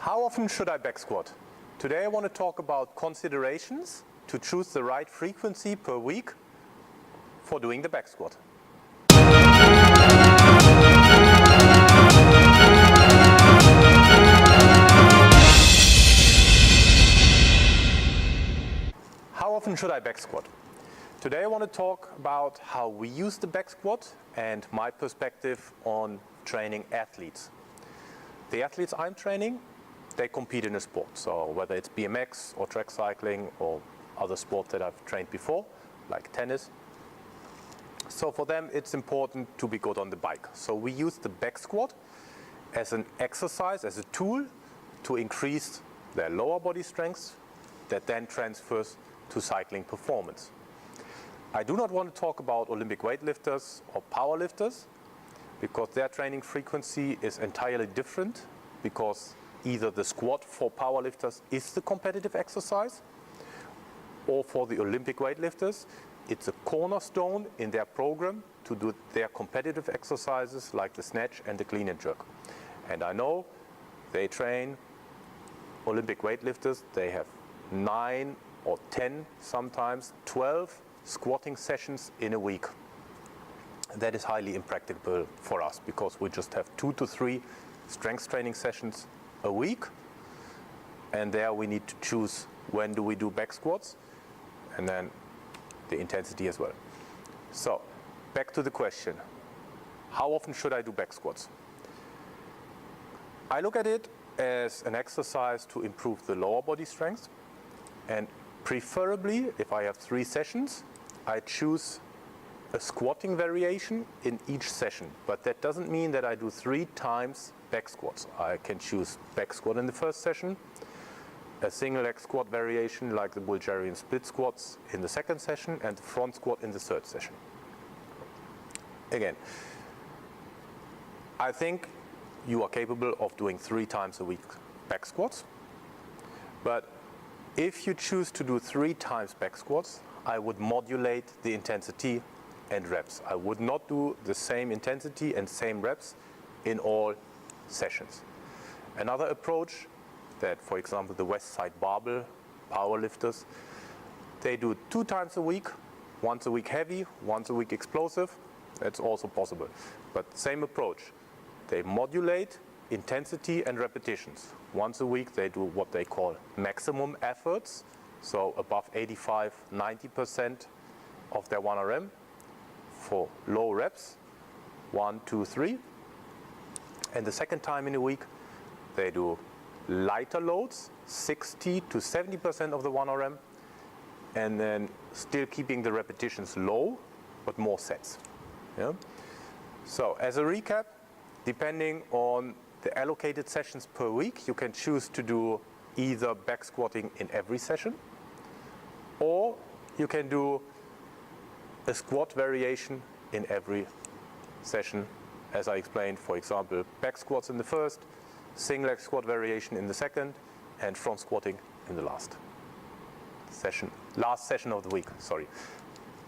How often should I back squat? Today I want to talk about considerations to choose the right frequency per week for doing the back squat. How often should I back squat? Today I want to talk about how we use the back squat and my perspective on training athletes. The athletes I'm training, they compete in a sport. So whether it's BMX or track cycling or other sports that I've trained before, like tennis. So for them it's important to be good on the bike. So we use the back squat as an exercise, as a tool to increase their lower body strength that then transfers to cycling performance. I do not want to talk about Olympic weightlifters or powerlifters because their training frequency is entirely different, because either the squat for powerlifters is the competitive exercise, or for the Olympic weightlifters, it's a cornerstone in their program to do their competitive exercises like the snatch and the clean and jerk. And I know they train Olympic weightlifters, they have 9 or 10, sometimes 12 squatting sessions in a week. That is highly impractical for us because we just have 2 to 3 strength training sessions a week, and there we need to choose when do we do back squats and then the intensity as well. So back to the question, how often should I do back squats? I look at it as an exercise to improve the lower body strength, and preferably if I have 3 sessions, I choose a squatting variation in each session, but that doesn't mean that I do 3 times back squats. I can choose back squat in the first session, a single leg squat variation like the Bulgarian split squats in the second session, and the front squat in the third session. Again, I think you are capable of doing 3 times a week back squats, but if you choose to do 3 times back squats, I would modulate the intensity and reps. I would not do the same intensity and same reps in all sessions. Another approach that, for example, the West Side Barbell powerlifters, they do 2 times a week, once a week heavy, once a week explosive. That's also possible. But same approach. They modulate intensity and repetitions. Once a week they do what they call maximum efforts, so above 85–90% of their 1RM for low reps, 1, 2, 3. And the second time in a week they do lighter loads, 60–70% of the 1RM, and then still keeping the repetitions low but more sets. Yeah? So as a recap, depending on the allocated sessions per week, you can choose to do either back squatting in every session, or you can do a squat variation in every session, as I explained. For example, back squats in the first, single leg squat variation in the second, and front squatting in the last session of the week. Sorry.